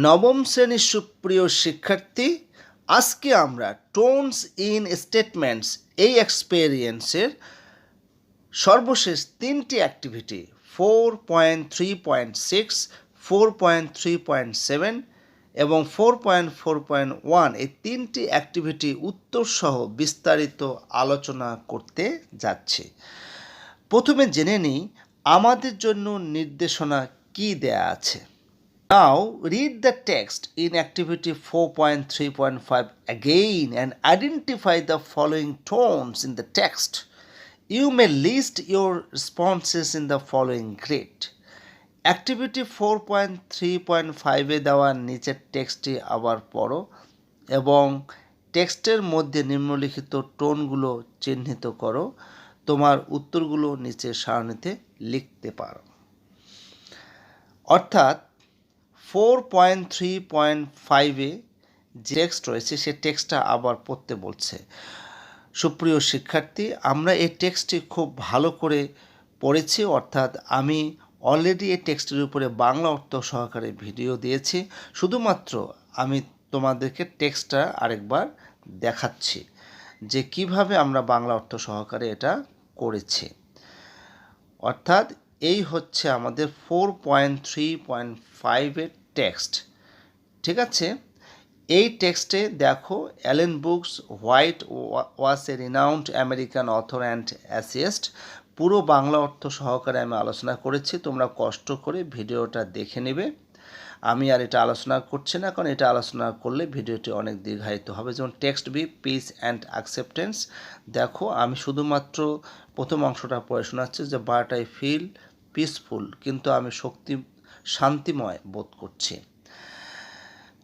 নবম শ্রেণীর সুপ্রিয় শিক্ষার্থী, আজকে আমরা টোনস ইন স্টেটমেন্টস এই এক্সপেরিয়েন্সের সর্বশেষ তিনটি অ্যাক্টিভিটি 4.3.6, 4.3.7 এবং 4.4.1 এই তিনটি অ্যাক্টিভিটি উত্তর সহ বিস্তারিত আলোচনা করতে যাচ্ছি। প্রথমে জেনে নিই আমাদের জন্য নির্দেশনা কি দেয়া আছে। Now read the text in activity 4.3.5 again and identify the following tones in the text. You may list your responses in the following grid. Activity 4.3.5 এ দেওয়া নিচের টেক্সটটি আবার পড়ো এবং টেক্সটের মধ্যে নিম্নলিখিত টোনগুলো চিহ্নিত করো। তোমার উত্তরগুলো নিচের সারণীতে লিখতে পারো। অর্থাৎ 4.3.5 যে টেক্সট রয়েছে সে টেক্সটটা আবার পড়তে বলছে। সুপ্রিয় শিক্ষার্থী, আমরা এই টেক্সটটি খুব ভালো করে পড়েছি, অর্থাৎ আমি অলরেডি এই টেক্সটের উপরে বাংলা অর্থ সহকারে ভিডিও দিয়েছি। শুধুমাত্র আমি তোমাদেরকে টেক্সটটা আরেকবার দেখাচ্ছি যে কিভাবে আমরা বাংলা অর্থ সহকারে এটা করেছি। অর্থাৎ এই হচ্ছে আমাদের 4.3.5 এর টেক্সট। ঠিক আছে, এই টেক্সটে দেখো Elwyn Brooks White was a renowned American author and essayist. পুরো বাংলা অর্থ সহকারে আমি আলোচনা করেছি, তোমরা কষ্ট করে ভিডিওটা দেখে নেবে। আমি আর এটা আলোচনা করছি না, কারণ এটা আলোচনা করলে ভিডিওটি অনেক দীর্ঘায়িত হবে। যেমন text B peace and acceptance, দেখো আমি শুধুমাত্র প্রথম অংশটা পড়ে শোনাচ্ছি যে বাট আই ফিল পিসফুল, কিন্তু আমি শান্তিময় বোধ করছি।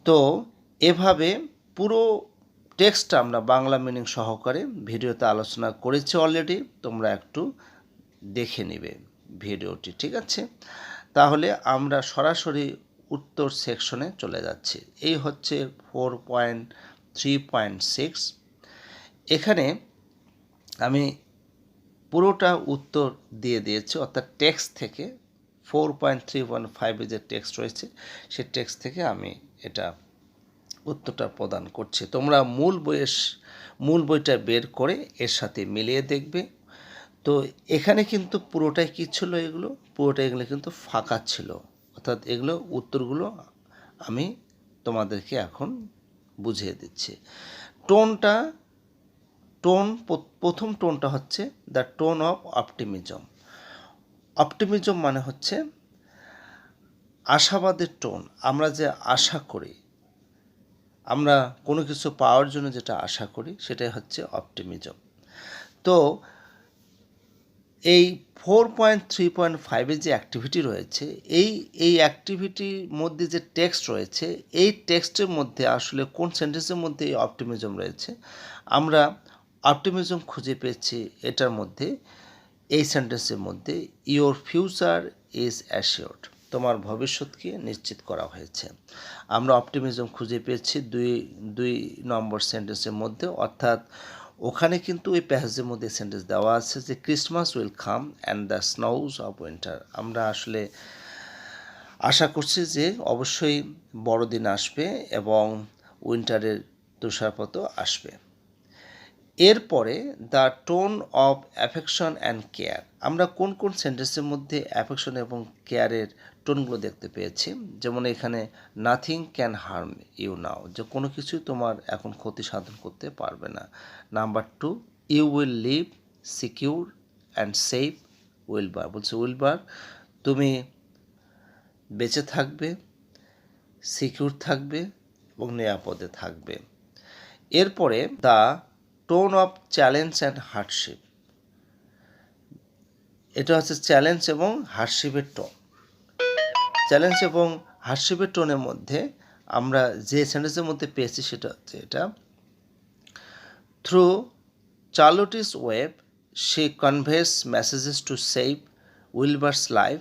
তো এভাবে পুরো টেক্সটটা আমরা বাংলা মিনিং সহকারে ভিডিওতে আলোচনা করেছি অলরেডি, তোমরা একটু দেখে নেবে ভিডিওটি। ঠিক আছে, তাহলে আমরা সরাসরি উত্তর সেকশনে চলে যাচ্ছি। এই হচ্ছে 4.3.6। এখানে আমি পুরোটা উত্তর দিয়ে দিয়েছি, অর্থাৎ টেক্সট থেকে 4.3.5 যে টেক্সট রয়েছে সে টেক্সট থেকে আমি এটা উত্তরটা প্রদান করছি। তোমরা মূল বইটা বের করে এর সাথে মিলিয়ে দেখবে। তো এখানে কিন্তু পুরোটাই কী ছিল, এগুলো কিন্তু ফাঁকা ছিল, অর্থাৎ এগুলো উত্তরগুলো আমি তোমাদেরকে এখন বুঝিয়ে দিচ্ছি। প্রথম টোনটা হচ্ছে the tone of optimism. Optimism মানে হচ্ছে আশাবাদের টোন। আমরা যে আশা করি, আমরা কোনো কিছু পাওয়ার জন্য যেটা আশা করি সেটাই হচ্ছে অপটিমিজম। তো এই 4.3.5 যে অ্যাক্টিভিটি রয়েছে, এই অ্যাক্টিভিটির মধ্যে যে টেক্সট রয়েছে, এই টেক্সটের মধ্যে আসলে কোন সেন্টেন্সের মধ্যে এই অপটিমিজম রয়েছে, আমরা অপটিমিজম খুঁজে পেয়েছি এটার মধ্যে, এই সেন্টেন্সের মধ্যে ইওর ফিউচার ইজ অ্যাসিওর্ড, তোমার ভবিষ্যৎকে নিশ্চিত করা হয়েছে। আমরা অপটিমিজম খুঁজে পেয়েছি দুই নম্বর সেন্টেন্সের মধ্যে, অর্থাৎ ওখানে কিন্তু ওই প্যাসেজের মধ্যে সেন্টেন্স দেওয়া আছে যে Christmas will come and the snows of winter. আমরা আসলে আশা করছি যে অবশ্যই বড়দিন আসবে এবং উইন্টারের তুষারপাতও আসবে। এরপরে the tone of affection and care, আমরা কোন কোন সেন্টেন্সের মধ্যে অ্যাফেকশন এবং কেয়ারের টোনগুলো দেখতে পেয়েছি। যেমন এখানে নাথিং ক্যান হার্ম ইউ নাও, যে কোনো কিছু তোমার এখন ক্ষতি সাধন করতে পারবে না। Number 2, you will live secure and safe Wilbur, বলছে উইলবার তুমি বেঁচে থাকবে, সিকিউর থাকবে এবং নিরাপদে থাকবে। এরপরে the tone of challenge and hardship, এটা হচ্ছে চ্যালেঞ্জ এবং হার্ডশিপের টোন। চ্যালেঞ্জ এবং হার্ডশিপের টোনের মধ্যে আমরা যে সেন্টেন্সের মধ্যে পেয়েছি সেটা হচ্ছে এটা, through Charlotte's web she conveys messages to save Wilbur's life,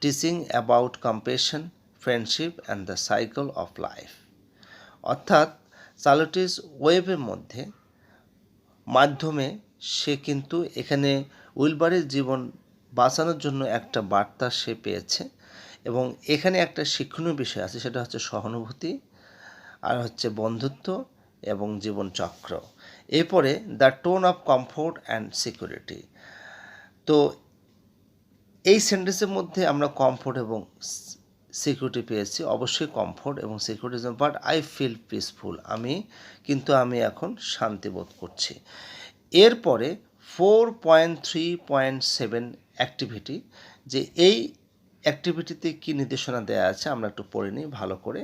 teaching about compassion, friendship and the cycle of life. অর্থাৎ চার্লোটিস ওয়েবের মাধ্যমে সে কিন্তু এখানে উইলবারের জীবন বাঁচানোর জন্য একটা বার্তা সে পেয়েছে এবং এখানে একটা শিক্ষণীয় বিষয় আছে, সেটা হচ্ছে সহানুভূতি, আর হচ্ছে বন্ধুত্ব এবং জীবনচক্র। এরপরে the tone of comfort and security. তো এই সেন্টেন্সের মধ্যে আমরা কমফোর্ট এবং সিকিউরিটি পেয়েছি, অবশ্যই কমফোর্ট এবং security, but I feel peaceful, আমি এখন শান্তি বোধ করছি। এরপরে 4.3.7 অ্যাক্টিভিটি, যে এই অ্যাক্টিভিটিতে কী নির্দেশনা দেওয়া আছে আমরা একটু পড়ে নিই ভালো করে।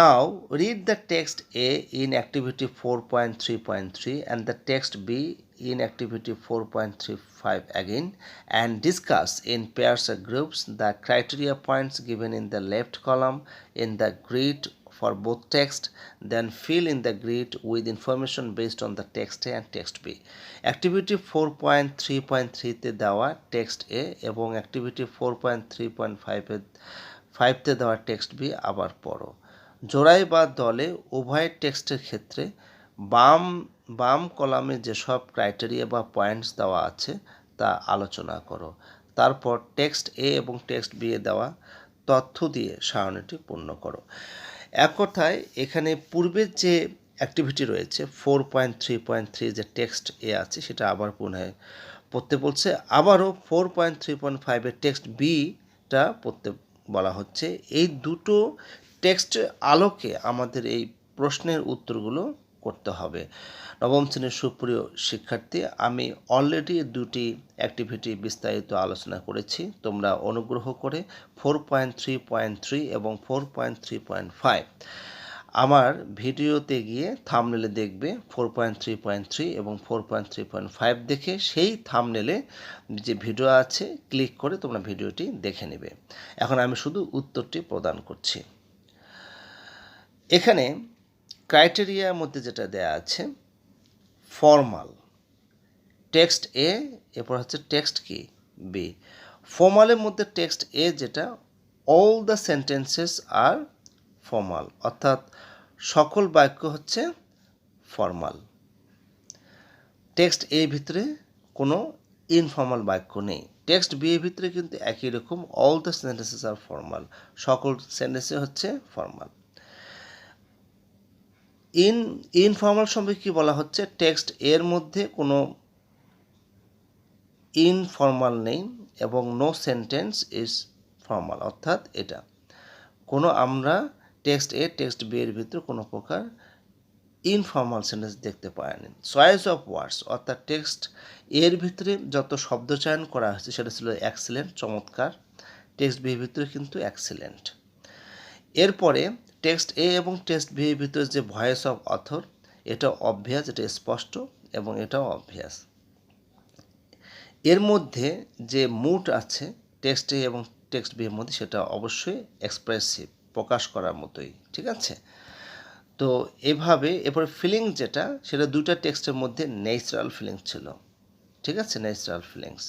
Now read the text A in activity 4.3.3 and the text B in activity 4.35 again, and discuss in pairs or groups the criteria points given in the left column in the grid for both text, then fill in the grid with information based on the text A and text B. Activity 4.3.3 তে দেওয়া text A এবং activity 4.3.5 তে দেওয়া text B আবার পড়ো। জোড়ায় বা দলে উভয় টেক্সটের ক্ষেত্রে বাম কলামে যেসব ক্রাইটেরিয়া বা পয়েন্টস দেওয়া আছে তা আলোচনা করো। তারপর টেক্সট এ এবং টেক্সট বি এ দেওয়া তথ্য দিয়ে সারণীটি পূর্ণ করো। এক কথায় এখানে পূর্বের যে অ্যাক্টিভিটি রয়েছে 4.3.3 যে টেক্সট এ আছে সেটা আবার পুনরায় পড়তে বলছে, আবারও 4.3.5 টেক্সট বিটা পড়তে বলা হচ্ছে। এই দুটো টেক্সটের আলোকে আমাদের এই প্রশ্নের উত্তরগুলো করতে হবে। নবম শ্রেণীর সুপ্রিয় শিক্ষার্থী, আমি অলরেডি দুটি অ্যাক্টিভিটি বিস্তারিত আলোচনা করেছি। তোমরা অনুগ্রহ করে 4.3.3 এবং 4.3.5 আমার ভিডিওতে গিয়ে থাম্বনেলে দেখবে 4.3.3 এবং 4.3.5 দেখে সেই থাম্বনেলে যে ভিডিও আছে ক্লিক করে তোমরা ভিডিওটি দেখে নেবে। এখন আমি শুধু উত্তরটি প্রদান করছি। এখানে ক্রাইটেরিয়ার মধ্যে যেটা দেয়া আছে ফর্মাল, টেক্সট এ, এরপর হচ্ছে টেক্সট কি বি। ফর্মালের মধ্যে টেক্সট এ যেটা, all the sentences are formal, অর্থাৎ সকল বাক্য হচ্ছে ফর্মাল। টেক্সট এ ভিতরে কোনো ইনফর্মাল বাক্য নেই। টেক্সট বি এর ভিতরে কিন্তু একই রকম, all the sentences are formal, সকল সেন্টেন্সে হচ্ছে ফর্মাল। ইনফর্মাল সম্পর্কে কী বলা হচ্ছে, টেক্সট এর মধ্যে কোনো ইনফর্মাল নেই এবং নো সেন্টেন্স ইজ ফর্মাল, অর্থাৎ এটা কোনো আমরা টেক্সট এ টেক্সট বি এর ভিতরে কোনো প্রকার ইনফর্মাল সেন্টেন্স দেখতে পাইনি। চয়েস অফ ওয়ার্ডস, অর্থাৎ টেক্সট এর ভিতরে যত শব্দ চয়ন করা হয়েছে সেটা ছিল এক্সেলেন্ট, চমৎকার। টেক্সট বি এর ভিতরে কিন্তু এক্সেলেন্ট। এরপরে টেক্সট এ এবং টেক্সট বি এর ভিতরে যে ভয়েস অফ অথর, এটা অবভিয়াস, এটা স্পষ্ট এবং এটাও অবভিয়াস। এর মধ্যে যে মুড আছে টেক্সট এ এবং টেক্সট বি এর মধ্যে, সেটা অবশ্যই এক্সপ্রেসিভ, প্রকাশ করার মতোই, ঠিক আছে। তো এভাবে এরপরে ফিলিং যেটা, সেটা দুটা টেক্সটের মধ্যে ন্যাচারাল ফিলিংস ছিল, ঠিক আছে, ন্যাচারাল ফিলিংস।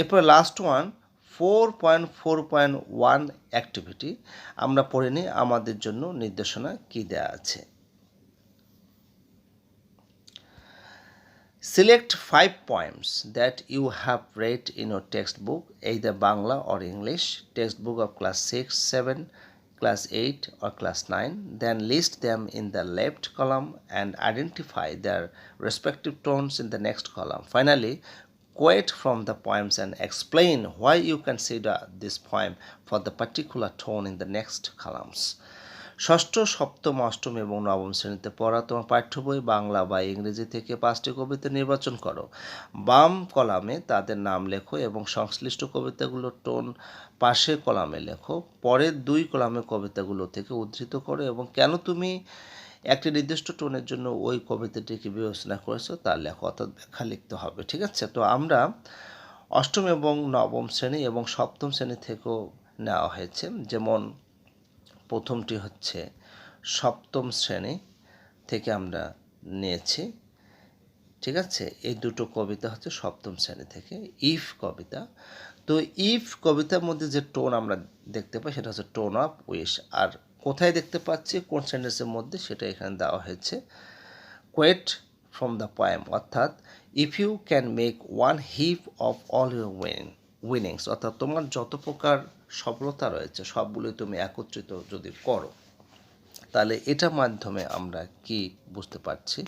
এরপর লাস্ট ওয়ান 4.4.1 অ্যাক্টিভিটি, আমরা পড়ে নিই আমাদের জন্য নির্দেশনা কী দেওয়া আছে। Select 5 poems that you have read in your textbook, either Bangla or English, textbook of class 6, 7, class 8 or class 9. Then list them in the left column and identify their respective tones in the next column. Finally, quote from the poems and explain why you consider this poem for the particular tone in the next columns. ষষ্ঠ, সপ্তম, অষ্টম এবং নবম শ্রেণীতে পড়া তোমার পাঠ্য বই বাংলা বা ইংরেজি থেকে 5টি কবিতা নির্বাচন করো। বাম কলামে তাদের নাম লেখো এবং সংশ্লিষ্ট কবিতাগুলোর টোন পাশের কলামে লেখো। পরের 2 কলামে কবিতাগুলো থেকে উদ্ধৃত করো এবং কেন তুমি একটি নির্দিষ্ট টোনের জন্য ওই কবিতাটিকে বিবেচনা করেছো তা লেখো, অর্থাৎ ব্যাখ্যা লিখতে হবে, ঠিক আছে। তো আমরা অষ্টম এবং নবম শ্রেণী এবং সপ্তম শ্রেণী থেকেও নেওয়া হয়েছে, যেমন প্রথমটি হচ্ছে সপ্তম শ্রেণী থেকে আমরা নিয়েছি, ঠিক আছে। এই দুটো কবিতা হচ্ছে সপ্তম শ্রেণী থেকে, ইফ কবিতা। তো ইফ কবিতার মধ্যে যে টোন আমরা দেখতে পাই সেটা হচ্ছে টোন অফ উইশ। আর কোথায় দেখতে পাচ্ছি, কোন সেন্টেন্সের মধ্যে, সেটা এখানে দেওয়া হয়েছে কোয়েট ফ্রম দ্য পোয়েম, অর্থাৎ if you can make one heap of all your winnings, অর্থাৎ তোমার যত প্রকার সফলতা রয়েছে সবগুলোই তুমি একত্রিত যদি করো, তাহলে এটার মাধ্যমে আমরা কি বুঝতে পারছি,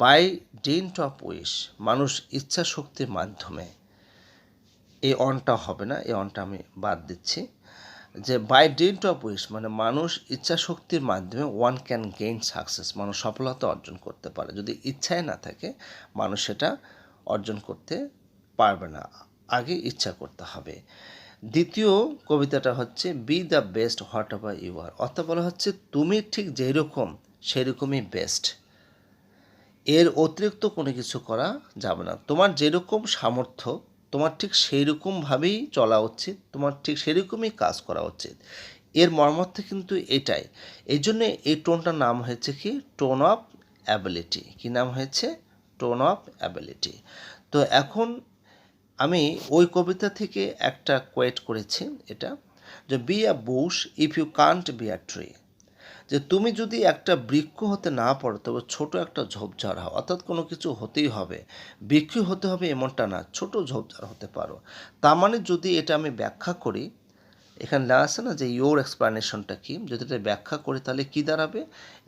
বাই ডিন্ট অফ উইশ, মানুষ ইচ্ছা শক্তির মাধ্যমে, এই অনটা হবে না, এই অনটা আমি বাদ দিচ্ছি, যে বাই ডিন্ট অফ উইশ মানে মানুষ ইচ্ছা শক্তির মাধ্যমে ওয়ান ক্যান গেইন সাকসেস, মানুষ সফলতা অর্জন করতে পারে। যদি ইচ্ছায় না থাকে মানুষ সেটা অর্জন করতে পারবে না, আগে ইচ্ছা করতে হবে। দ্বিতীয় কবিতাটা হচ্ছে be the best whatever you are, অর্থাৎ বলা হচ্ছে তুমি ঠিক যেই রকম সেই রকমই বেস্ট, এর অতিরিক্ত কোনো কিছু করা যাবে না। তোমার যেরকম সামর্থ্য তোমার ঠিক সেই রকমভাবেই চলা উচিত, তোমার ঠিক সেরকমই কাজ করা উচিত। এর মর্মার্থ কিন্তু এটাই। এই জন্যে এই টোনটার নাম হয়েছে কি, টোন অফ অ্যাবিলিটি। কী নাম হয়েছে? Tone of ability. তো এখন আমি ওই কবিতা থেকে একটা কোয়েট করেছি, এটা যে be a bush if you can't be a tree, যে তুমি যদি একটা বৃক্ষ হতে না পারো তবে ছোট একটা ঝোপঝাড় হও, অর্থাৎ কোনো কিছু হতেই হবে, বৃক্ষ হতে হবে এমনটা না, ছোট ঝোপঝাড় হতে পারো। তার মানে যদি এটা আমি ব্যাখ্যা করি, এখানে লেখা আছে না যে ইয়োর এক্সপ্লানেশনটা কি, যদি এটা ব্যাখ্যা করি তাহলে কী দাঁড়াবে,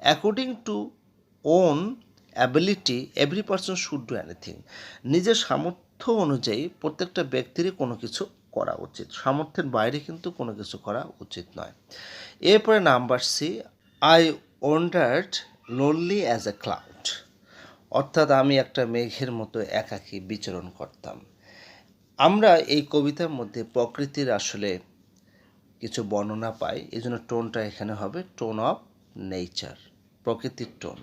according to own ability every person should do anything, নিজের সামর্থ্য অনুযায়ী প্রত্যেকটা ব্যক্তিরই কোনো কিছু করা উচিত, সামর্থ্যের বাইরে কিন্তু কোনো কিছু করা উচিত নয়। এরপরে number C, I wandered lonely as a cloud, অর্থাৎ আমি একটা মেঘের মতো একাকী বিচরণ করতাম। আমরা এই কবিতার মধ্যে প্রকৃতির আসলে কিছু বর্ণনা পাই, এই জন্য টোনটা এখানে হবে টোন অফ নেচার, প্রকৃতির টোন।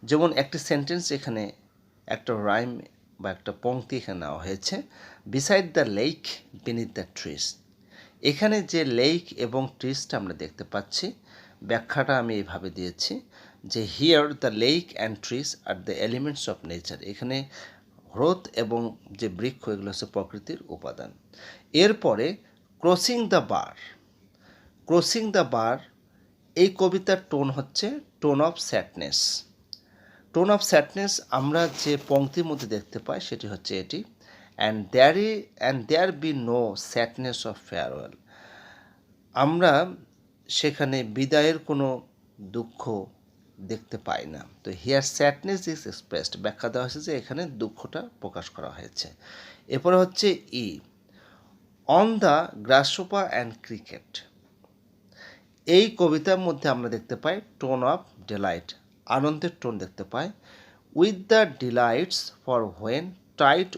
যেমন একটি সেন্টেন্স এখানে, একটা রাইম বা একটা পংক্তি এখানে নেওয়া হয়েছে, beside the lake beneath the trees, এখানে যে লেক এবং ট্রিজটা আমরা দেখতে পাচ্ছি, ব্যাখ্যাটা আমি এইভাবে দিয়েছি যে here the lake and trees are the elements of nature, এখানে হ্রদ এবং যে বৃক্ষ এগুলো হচ্ছে প্রকৃতির উপাদান। এরপরে crossing the bar, crossing the bar, এই কবিতার টোন হচ্ছে tone of sadness. Tone of sadness আমরা যে পংক্তির মধ্যে দেখতে পাই সেটি হচ্ছে এটি, and there be no sadness of farewell, আমরা সেখানে বিদায়ের কোনো দুঃখ দেখতে পাই না। তো হিয়ার স্যাডনেস ইজ এক্সপ্রেসড, ব্যাখ্যা দেওয়া হয়েছে যে এখানে দুঃখটা প্রকাশ করা হয়েছে। এরপরে হচ্ছে ই, on the grasshopper and cricket, এই কবিতার মধ্যে আমরা দেখতে পাই টোন অফ ডিলাইট, আনন্দের টোন দেখতে পাই, with the delights for when টাইট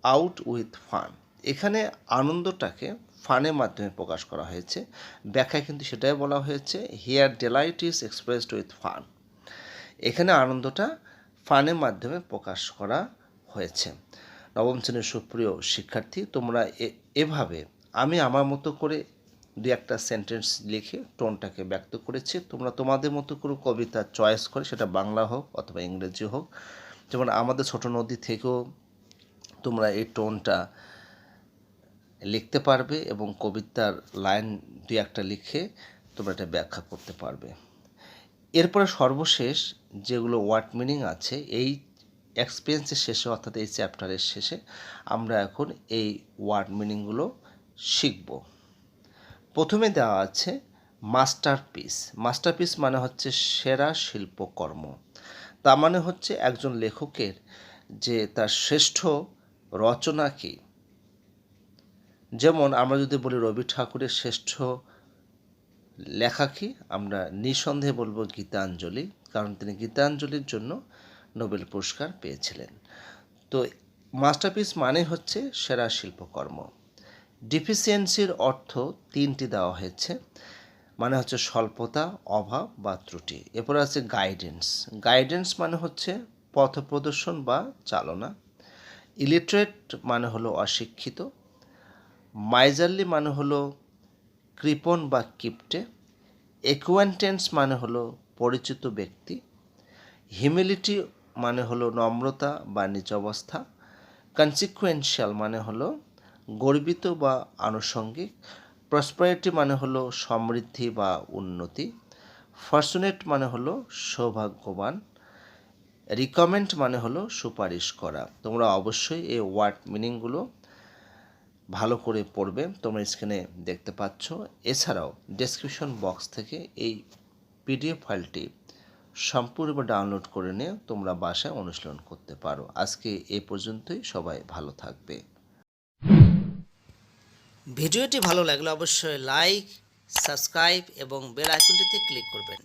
আউট উইথ ফান, এখানে আনন্দটাকে ফানের মাধ্যমে প্রকাশ করা হয়েছে, ব্যাখ্যায় কিন্তু সেটাই বলা হয়েছে here Deloitte is expressed with fun, এখানে আনন্দটা ফানের মাধ্যমে প্রকাশ করা হয়েছে। নবম শ্রেণীর সুপ্রিয় শিক্ষার্থী, তোমরা এভাবে আমি আমার মতো করে দু একটা সেন্টেন্স লিখে টোনটাকে ব্যক্ত করেছি, তোমরা তোমাদের মতো করে কবিতা চয়েস করে, সেটা বাংলা হোক অথবা ইংরেজি হোক, যেমন আমাদের ছোট নদী থেকেও তোমরা এই টোনটা লিখতে পারবে এবং কবিতার লাইন দু একটা লিখে তোমরা এটা ব্যাখ্যা করতে পারবে। এরপরে সর্বশেষ যেগুলো ওয়ার্ড মিনিং আছে, এই এক্সপিরিয়েন্সের শেষে অর্থাৎ এই চ্যাপ্টারের শেষে আমরা এখন এই ওয়ার্ড মিনিংগুলো শিখব। প্রথমে দেওয়া আছে মাস্টারপিস, মাস্টারপিস মানে হচ্ছে সেরা শিল্পকর্ম, তার মানে হচ্ছে একজন লেখকের যে তার শ্রেষ্ঠ রচনা কী। যেমন আমরা যদি বলি রবি ঠাকুরের শ্রেষ্ঠ লেখা কি, আমরা নিঃসন্দেহে বলবো গীতাঞ্জলি, কারণ তিনি গীতাঞ্জলির জন্য নোবেল পুরস্কার পেয়েছিলেন। তো মাস্টারপিস মানে হচ্ছে সেরা শিল্পকর্ম। ডিফিসিয়েন্সির অর্থ তিনটি দেওয়া হয়েছে, মানে হচ্ছে স্বল্পতা, অভাব বা ত্রুটি। এরপরে আছে গাইডেন্স, গাইডেন্স মানে হচ্ছে পথপ্রদর্শন বা চালনা। ইলিটারেট মানে হলো অশিক্ষিত। মাইজারলি মানে হলো কৃপণ বা কিপ্টে। অ্যাকোয়ান্টেন্স মানে হলো পরিচিত ব্যক্তি। হিউমিলিটি মানে হলো নম্রতা বা নিচ অবস্থা। কনসিকুয়েন্সিয়াল মানে হলো গর্বিত বা আনুষঙ্গিক। প্রসপারিটি মানে হলো সমৃদ্ধি বা উন্নতি। ফর্চুনেট মানে হলো সৌভাগ্যবান। রিকমেন্ড মানে হলো সুপারিশ করা। তোমরা অবশ্যই এই ওয়ার্ড মিনিংগুলো ভালো করে পড়বে, তোমরা স্ক্রিনে দেখতে পাচ্ছ। এছাড়াও ডেসক্রিপশন বক্স থেকে এই পিডিএফ ফাইলটি সম্পূর্ণ ডাউনলোড করে নিয়ে তোমরা বাসায় অনুশীলন করতে পারো। আজকে এ পর্যন্তই, সবাই ভালো থাকবে। ভিডিওটি ভালো লাগলে অবশ্যই লাইক, সাবস্ক্রাইব এবং বেল আইকনটিতে ক্লিক করবেন।